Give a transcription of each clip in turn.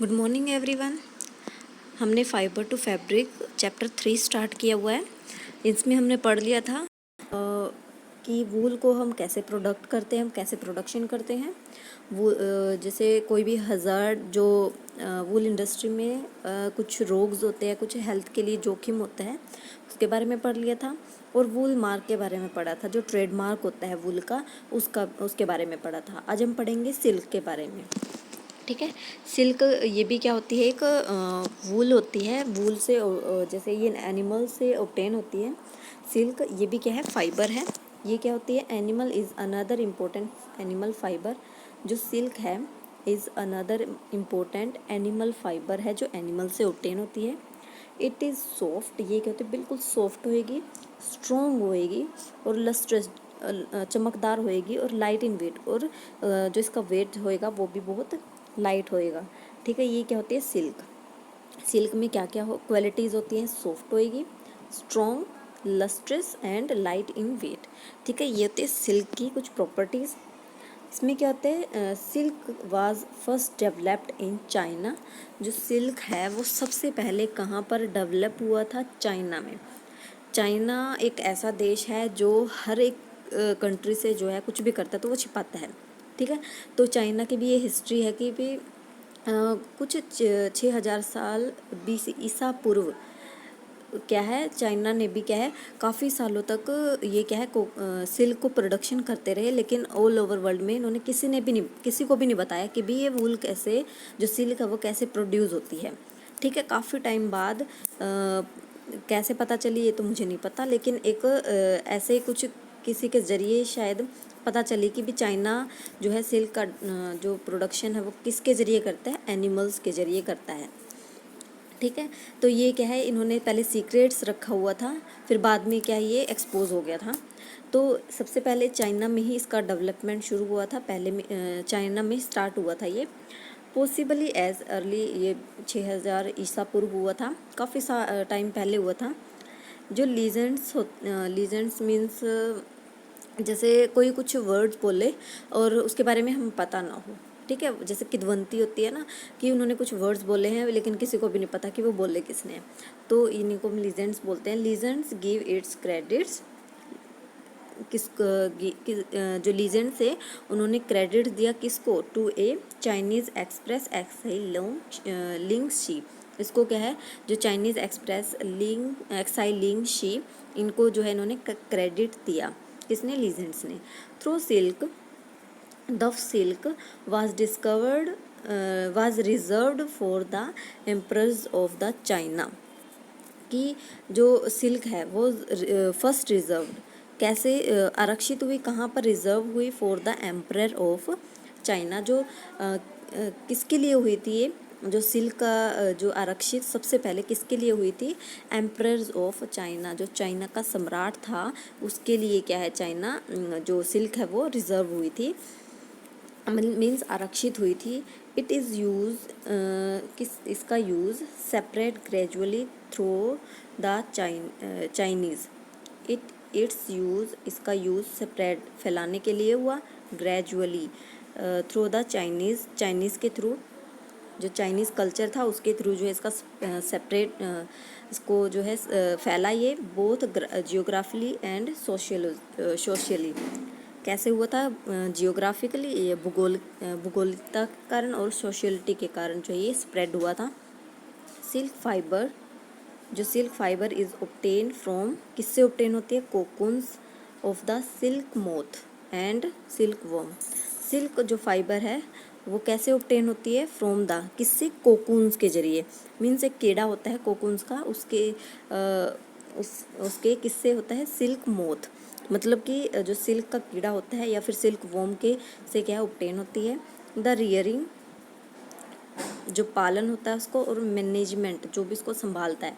Good morning everyone. हमने fibre to fabric chapter 3 start किया हुआ है। इसमें हमने पढ़ लिया था कि वूल को हम कैसे प्रोडक्ट करते हैं, हम कैसे प्रोडक्शन करते हैं। वो जैसे कोई भी हज़ार्ड जो वूल इंडस्ट्री में कुछ रोग्स होते हैं, कुछ हेल्थ के लिए जोखिम होता है, उसके बारे में पढ़ लिया था। और वूल मार्क के बारे में पढ़ा था, जो ट्रेडमार्क होता है वूल का, उसके बारे में पढ़ा था। आज हम पढ़ेंगे सिल्क के बारे में। ठीक है। सिल्क ये भी क्या होती है, एक वूल होती है। वूल से जैसे ये एनिमल से ऑब्टेन होती है। सिल्क ये भी क्या है, फाइबर है। ये क्या होती है, animal is another important animal fibre. जो सिल्क है is another important animal fibre है, जो एनिमल से ऑब्टेन होती है। इट इज़ सॉफ्ट, ये क्या होती है, बिल्कुल सॉफ्ट होएगी, स्ट्रॉन्ग होएगी और लस्ट्रस चमकदार होएगी, और लाइट इन वेट, और जो इसका वेट होएगा वो भी बहुत लाइट होएगा। ठीक है। ये क्या होती है, सिल्क। सिल्क में क्या क्या हो क्वालिटीज़ होती हैं, सॉफ्ट होएगी, strong, lustrous and light in weight. ठीक है। ये होती है सिल्क की कुछ प्रॉपर्टीज़। इसमें क्या होता है, silk was first developed in China. जो सिल्क है वो सबसे पहले कहाँ पर डेवलप हुआ था, चाइना में। चाइना एक ऐसा देश है जो हर एक कंट्री से जो है कुछ भी करता है तो वो छिपाता है। ठीक है। तो चाइना की भी ये हिस्ट्री है कि भी कुछ 6,000 साल बीस ईसा पूर्व क्या है, चाइना ने भी क्या है, काफ़ी सालों तक ये क्या है सिल्क को प्रोडक्शन करते रहे। लेकिन ऑल ओवर वर्ल्ड में इन्होंने किसी को भी नहीं बताया कि भी ये वूल कैसे, जो सिल्क है वो कैसे प्रोड्यूस होती है। ठीक है। काफ़ी टाइम बाद कैसे पता चली ये तो मुझे नहीं पता, लेकिन एक ऐसे कुछ किसी के ज़रिए शायद पता चली कि भी चाइना जो है सिल्क का जो प्रोडक्शन है वो किसके ज़रिए करता है, एनिमल्स के ज़रिए करता है। ठीक है। तो ये क्या है, इन्होंने पहले सीक्रेट्स रखा हुआ था, फिर बाद में क्या है ये एक्सपोज हो गया था। तो सबसे पहले चाइना में ही इसका डेवलपमेंट शुरू हुआ था, पहले में चाइना में स्टार्ट हुआ था ये। पॉसिबली एज अर्ली ये 6,000 ईसा पूर्व हुआ था, काफ़ी टाइम पहले हुआ था। जो लीजेंड्स मीन्स जैसे कोई कुछ वर्ड्स बोले और उसके बारे में हमें पता ना हो। ठीक है। जैसे किदवंती होती है ना, कि उन्होंने कुछ वर्ड्स बोले हैं लेकिन किसी को भी नहीं पता कि वो बोले किसने, तो इन्हीं को हम लीजेंड्स बोलते हैं। लीजेंड्स गिव इट्स क्रेडिट्स जो लीजेंड्स है उन्होंने क्रेडिट दिया किसको, टू ए चाइनीज़ एक्सप्रेस लिंग शी। इसको क्या है, जो चाइनीज़ एक्सप्रेस लिंग शी, इनको जो है इन्होंने क्रेडिट दिया। किसने, लीजेंड्स ने। Through silk the silk was reserved for the emperors of the China. कि जो सिल्क है वो फर्स्ट रिजर्व्ड कैसे आरक्षित हुई, कहाँ पर रिजर्व हुई, for the emperor of China. जो किसके लिए हुई थी ये, जो सिल्क का जो आरक्षित सबसे पहले किसके लिए हुई थी, एम्परर्स ऑफ चाइना, जो चाइना का सम्राट था उसके लिए क्या है, चाइना जो सिल्क है वो रिजर्व हुई थी, मीन्स आरक्षित हुई थी। इट इज़ यूज इसका use separate gradually through the Chinese. It's use, इसका यूज़ सेपरेट फैलाने के लिए हुआ, ग्रेजुअली थ्रू द चाइनीज़ के थ्रू, जो चाइनीज़ कल्चर था उसके थ्रू जो है इसका सेपरेट इसको जो है फैला ये, बोथ जियोग्राफिकली एंड सोशली। कैसे हुआ था, जियोग्राफिकली भूगोलिकता के कारण और सोशलिटी के कारण जो ये स्प्रेड हुआ था। सिल्क फाइबर, जो silk fibre is obtain from, किससे ऑब्टेन होती है, cocoons of the silk moth and silk worm. Silk जो फाइबर है वो कैसे ऑब्टेन होती है, फ्रॉम द, किससे, कोकून्स के जरिए। मीन्स एक कीड़ा होता है कोकून्स का, उसके किससे होता है, सिल्क मोथ। मतलब कि जो सिल्क का कीड़ा होता है या फिर सिल्क वॉर्म के से क्या ऑब्टेन होती है। द रियरिंग, जो पालन होता है उसको, और मैनेजमेंट, जो भी इसको संभालता है,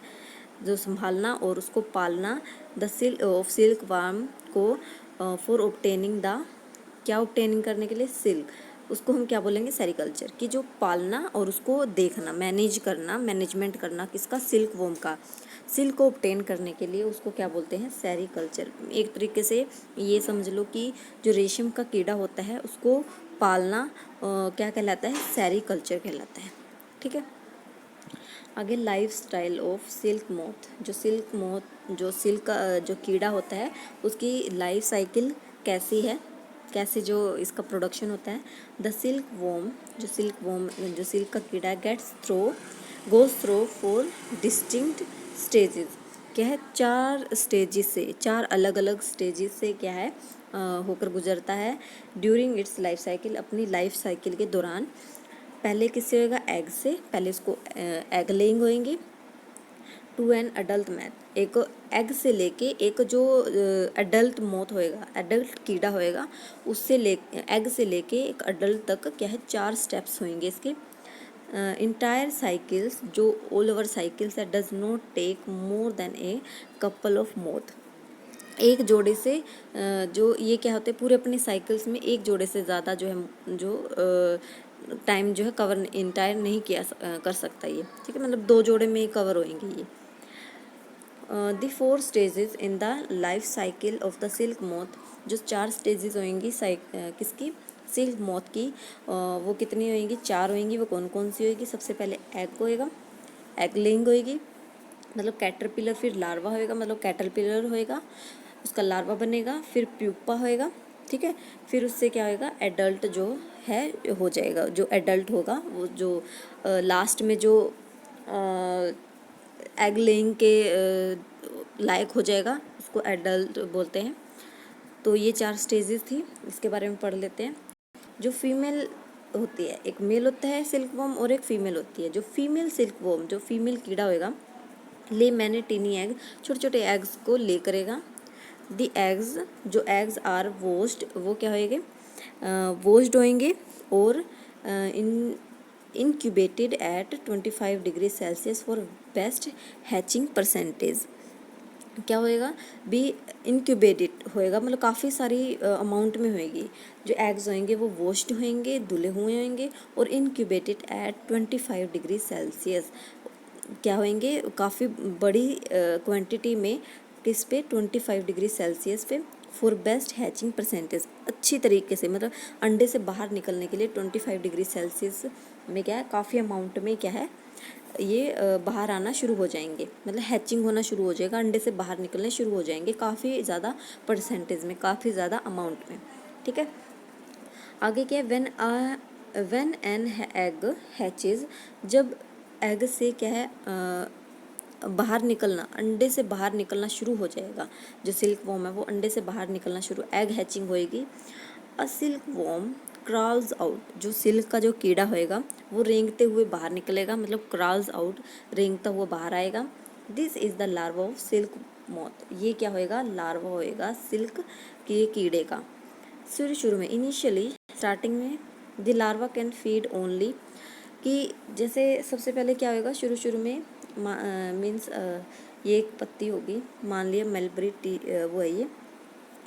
जो संभालना और उसको पालना, द सिल्क वार्म को फॉर ऑब्टेनिंग द, क्या ऑब्टेनिंग करने के लिए, सिल्क, उसको हम क्या बोलेंगे, सेरिकल्चर, कि जो पालना और उसको देखना, मैनेज करना, मैनेजमेंट करना किसका, सिल्क वॉर्म का। सिल्क को ऑब्टेन करने के लिए उसको क्या बोलते हैं, सेरिकल्चर। एक तरीके से ये समझ लो कि जो रेशम का कीड़ा होता है उसको पालना क्या कहलाता है, सेरिकल्चर कहलाता है। ठीक है। आगे life style of silk moth. जो सिल्क का जो कीड़ा होता है उसकी लाइफ साइकिल कैसी है, कैसे जो इसका प्रोडक्शन होता है। द सिल्क वॉर्म जो सिल्क का कीड़ा gets through goes through 4 distinct stages. क्या है, 4 स्टेजेस से, 4 अलग अलग स्टेजेस से क्या है होकर गुजरता है ड्यूरिंग इट्स लाइफ साइकिल, अपनी लाइफ साइकिल के दौरान। पहले किससे होएगा, एग से। पहले इसको एग लेइंग होएंगी टू एन अडल्ट मैथ। एक एग से लेके एक जो अडल्ट मोथ होएगा, अडल्ट कीड़ा होएगा, उससे ले एग से लेके एक अडल्ट तक क्या है 4 स्टेप्स होंगे इसके। इंटायर साइकिल्स जो ऑल ओवर साइकिल्स है does not take more than a couple of moth. एक जोड़े से जो ये क्या होते हैं पूरे अपने साइकिल्स में एक जोड़े से ज़्यादा जो है जो टाइम जो है कवर इंटायर नहीं किया कर सकता ये, ठीक है। मतलब 2 जोड़े में कवर होंगे ये। The 4 stages in the life cycle of the silk moth. जो 4 स्टेजेस होंगी किसकी, सिल्क मोथ की, वो कितनी होंगी, 4 होंगी। वो कौन कौन सी होगी, सबसे पहले एग होएगा, एग लेइंग होएगी, मतलब कैटरपिलर, फिर लार्वा होएगा, मतलब कैटरपिलर होएगा, उसका लार्वा बनेगा, फिर प्यूपा होएगा, ठीक है। फिर उससे क्या होएगा, एडल्ट जो है हो जाएगा। जो एडल्ट होगा वो जो लास्ट में जो एग लेइंग के लायक हो जाएगा उसको एडल्ट बोलते हैं। तो ये 4 स्टेजेस थी, इसके बारे में पढ़ लेते हैं। जो फीमेल होती है, एक मेल होता है सिल्क वॉर्म और एक फीमेल होती है। जो फीमेल सिल्क वॉर्म, जो फीमेल कीड़ा होएगा, ले मैंने टीनी एग, छोटे छोटे एग्स को ले करेगा। दी एग्स, जो एग्स आर वोस्ड, वो क्या होएंगे, वोस्ड होएंगे और in incubated at 25 degree Celsius for best hatching percentage. क्या होएगा भी, इनक्यूबेटेड होएगा, मतलब काफ़ी सारी अमाउंट में होएगी। जो एग्स होंगे वो वॉश्ड होंगे, धुले हुए होंगे, और इनक्यूबेटेड एट 25 डिग्री सेल्सियस क्या होंगे, काफ़ी बड़ी क्वांटिटी में, किस पे, 25 डिग्री सेल्सियस पे, फॉर बेस्ट हैचिंग परसेंटेज, अच्छी तरीके से, मतलब अंडे से बाहर निकलने के लिए 25 डिग्री सेल्सियस में क्या है, काफ़ी अमाउंट में क्या है ये बाहर आना शुरू हो जाएंगे, मतलब हैचिंग होना शुरू हो जाएगा, अंडे से बाहर निकलने शुरू हो जाएंगे काफ़ी ज़्यादा परसेंटेज में, काफ़ी ज़्यादा अमाउंट में, ठीक है। आगे क्या है, व्हेन एन एग हैचेज, जब एग से क्या है बाहर निकलना, अंडे से बाहर निकलना शुरू हो जाएगा। जो सिल्क वॉर्म है वो अंडे से बाहर निकलना शुरू, एग हैचिंग होएगी। अ सिल्क वॉर्म क्रॉल्स आउट, जो सिल्क का जो कीड़ा होएगा वो रेंगते हुए बाहर निकलेगा, मतलब क्रॉल्स आउट, रेंगता हुआ बाहर आएगा। This is the larva of silk moth, ये क्या होएगा, लार्वा होएगा सिल्क के कीड़े का। शुरू शुरू में, इनिशियली स्टार्टिंग में, the larva can feed only, कि जैसे सबसे पहले क्या होएगा शुरू शुरू में, मीन्स ये एक पत्ती होगी, मान लिया मलबरी टी, वो है ये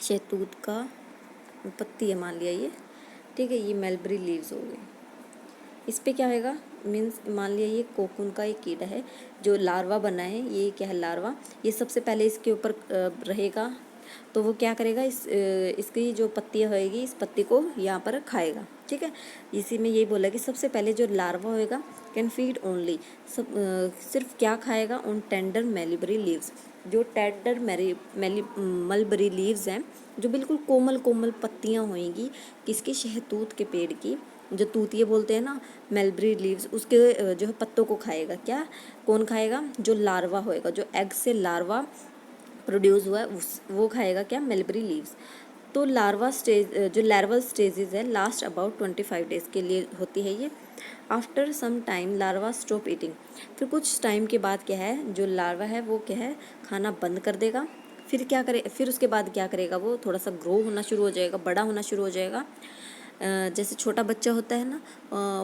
शहतूत का पत्ती है मान लिया ये, ठीक है, ये मलबरी लीव्स हो गई। इस पे क्या होएगा, मीन्स मान लिया ये कोकून का एक कीड़ा है जो लार्वा बना है, ये क्या है, लार्वा, ये सबसे पहले इसके ऊपर रहेगा, तो वो क्या करेगा, इसकी जो पत्तियाँ होएगी इस पत्ती को यहाँ पर खाएगा, ठीक है। इसी में यही बोला कि सबसे पहले जो लार्वा होएगा कैन फीड ओनली, सिर्फ क्या खाएगा, ऑन टेंडर मेलीबरी लीव्स, जो टेंडर मलबरी लीव्स हैं, जो बिल्कुल कोमल कोमल पत्तियाँ होएंगी किसकी, शहतूत के पेड़ की, जो तूतिए बोलते हैं ना, मलबरी लीव्स, उसके जो है पत्तों को खाएगा। क्या, कौन खाएगा, जो लार्वा होएगा, जो एग से लार्वा प्रोड्यूस हुआ है वो खाएगा क्या, मलबरी लीव्स। तो लार्वा स्टेज, जो लार्वल स्टेजेस है, लास्ट अबाउट 25 डेज के लिए होती है ये। After some time larva stop eating, फिर कुछ टाइम के बाद क्या है, जो लार्वा है वो क्या है, खाना बंद कर देगा। फिर क्या करे, फिर उसके बाद क्या करेगा, वो थोड़ा सा ग्रो होना शुरू हो जाएगा, बड़ा होना शुरू हो जाएगा। जैसे छोटा बच्चा होता है ना,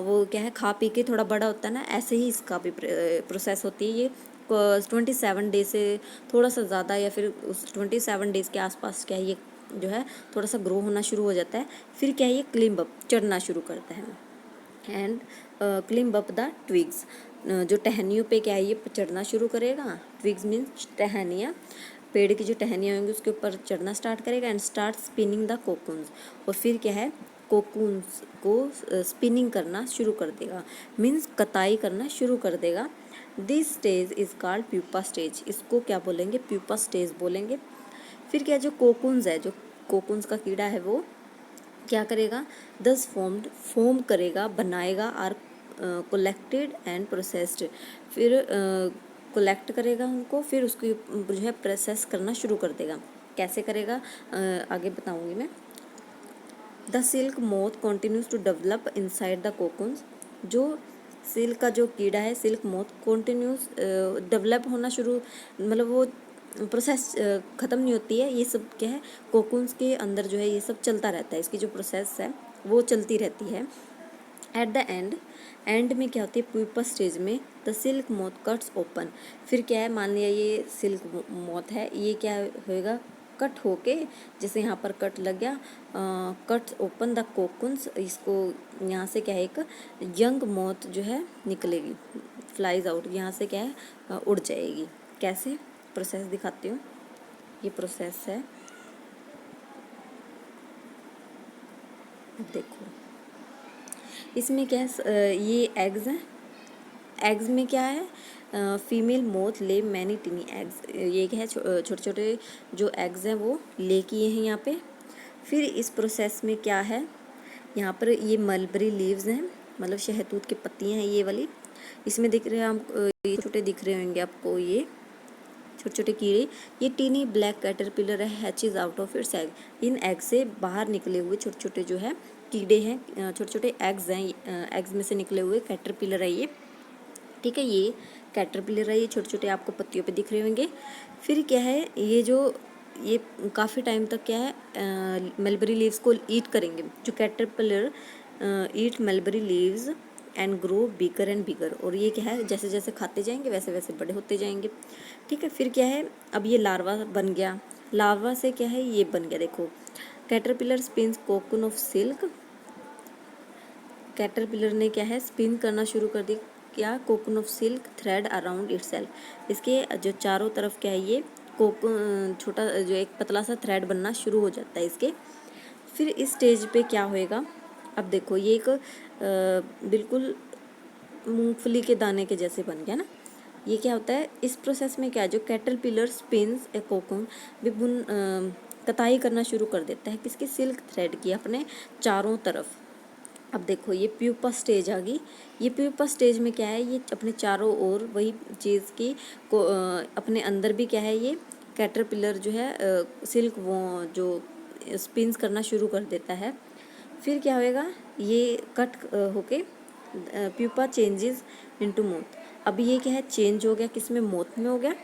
वो क्या है खा पी के थोड़ा बड़ा होता है ना, ऐसे ही इसका भी प्रोसेस होती है ये। 27 डेज से थोड़ा सा ज़्यादा, या फिर उस 27 डेज़ के आसपास क्या है ये जो है थोड़ा सा ग्रो होना शुरू हो जाता है। फिर क्या है, ये क्लिम्ब अप, चढ़ना शुरू करता है, एंड क्लिम्ब अप द ट्विग्स, जो टहनियों पे क्या है ये चढ़ना शुरू करेगा। ट्विग्स मीन्स टहनियाँ, पेड़ की जो टहनियाँ होंगी उसके ऊपर चढ़ना स्टार्ट करेगा, and start spinning the cocoons, और फिर क्या है कोकून्स को स्पिनिंग करना शुरू कर देगा, मीन्स कताई करना शुरू कर देगा। This stage is called pupa stage, इसको क्या बोलेंगे, प्यूपा स्टेज बोलेंगे। फिर क्या, जो कोकून्स है, जो कोकून्स का कीड़ा है वो क्या करेगा, दस फॉर्म्ड, फॉर्म करेगा, बनाएगा, आर कलेक्टेड एंड प्रोसेस्ड, फिर कलेक्ट करेगा उनको, फिर उसको जो है प्रोसेस करना शुरू कर देगा। कैसे करेगा आगे बताऊंगी मैं। The silk moth continues to develop inside the cocoons, जो सिल्क का जो कीड़ा है, सिल्क मोथ कंटिन्यूस डेवलप होना शुरू, मतलब वो प्रोसेस ख़त्म नहीं होती है, ये सब क्या है, कोकून्स के अंदर जो है ये सब चलता रहता है, इसकी जो प्रोसेस है वो चलती रहती है। एट द एंड में क्या होती है, प्यूपा स्टेज में the silk moth cuts open, फिर क्या है, मान लिया ये सिल्क मोथ है, ये क्या होएगा, कट होके, जैसे यहाँ पर कट लग गया, कट ओपन द कोकून्स, इसको यहाँ से क्या है, एक यंग मोथ जो है निकलेगी, फ्लाइज आउट, यहाँ से क्या है उड़ जाएगी। कैसे, प्रोसेस दिखाती हूँ, ये प्रोसेस है, देखो इसमें क्या है, ये एग्स हैं, एग्स में क्या है, फीमेल मोथ ले मैनी टिनी एग्स, ये क्या है, छोटे छोटे जो एग्स हैं वो ले किए हैं यहाँ पे। फिर इस प्रोसेस में क्या है, यहाँ पर ये मलबरी लीव्स हैं, मतलब शहतूत की पत्तियाँ हैं ये वाली, इसमें दिख रहे हैं हम, ये छोटे दिख रहे होंगे आपको, ये छोटे छोटे कीड़े, ये टीनी ब्लैक कैटरपिलर है, hatches out of its egg, इन एग से बाहर निकले हुए छोटे छोटे जो है कीड़े हैं, छोटे छोटे एग्स हैं, एग्स में से निकले हुए कैटरपिलर है ये, ठीक है, ये कैटरपिलर है, ये छोटे छोटे आपको पत्तियों पे दिख रहे होंगे। फिर क्या है, ये काफ़ी टाइम तक क्या है, मलबरी लीव्स को ईट करेंगे, जो caterpillar eat mulberry leaves and grow bigger and bigger, और ये क्या है, जैसे जैसे खाते जाएंगे वैसे वैसे बड़े होते जाएंगे, ठीक है। फिर क्या है, अब ये लार्वा बन गया, लार्वा से क्या है, ये बन गया, देखो caterpillar spins cocoon of silk, caterpillar ने क्या है, स्पिन करना शुरू कर दी, क्या, cocoon of silk thread around itself, इसके जो चारों तरफ क्या है, ये कोकून छोटा जो एक पतला सा थ्रेड बनना शुरू हो जाता है इसके। फिर इस स्टेज पे क्या होएगा, अब देखो ये एक बिल्कुल मूंगफली के दाने के जैसे बन गया ना, ये क्या होता है, इस प्रोसेस में क्या है, जो कैटरपिलर स्पिन्स ए कोकून, विभुन कताई करना शुरू कर देता है, किसकी, सिल्क थ्रेड की, अपने चारों तरफ। अब देखो ये प्यूपा स्टेज आ गई, ये प्यूपा स्टेज में क्या है, ये अपने चारों ओर वही चीज़ की को अपने अंदर भी क्या है, ये कैटरपिलर जो है सिल्क वो जो स्पिन्स करना शुरू कर देता है। फिर क्या होएगा, ये कट होके प्यूपा चेंजेस इनटू मोथ, अब ये क्या है, चेंज हो गया, किसमें, मोथ में हो गया,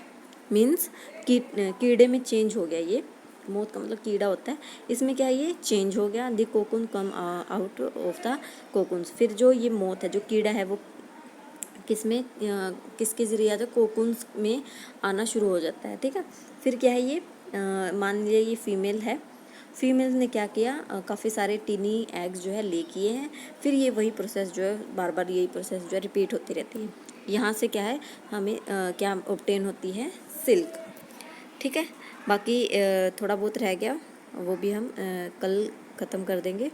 मीन्स कीड़े में चेंज हो गया, ये मोथ का मतलब कीड़ा होता है, इसमें क्या है, ये चेंज हो गया, the cocoon come out of the cocoons, फिर जो ये मोथ है, जो कीड़ा है, वो किसमें किसके जरिए आता है, कोकून्स में आना शुरू हो जाता है, ठीक है। फिर क्या है, ये मान लीजिए ये फीमेल है, फीमेल ने क्या किया, काफ़ी सारे टीनी एग्स जो है ले किए हैं, फिर ये वही प्रोसेस जो है बार बार यही प्रोसेस जो है रिपीट होती रहती है, यहाँ से क्या है, हमें क्या ऑब्टेन होती है, सिल्क, ठीक है। बाकी थोड़ा बहुत रह गया, वो भी हम कल ख़त्म कर देंगे।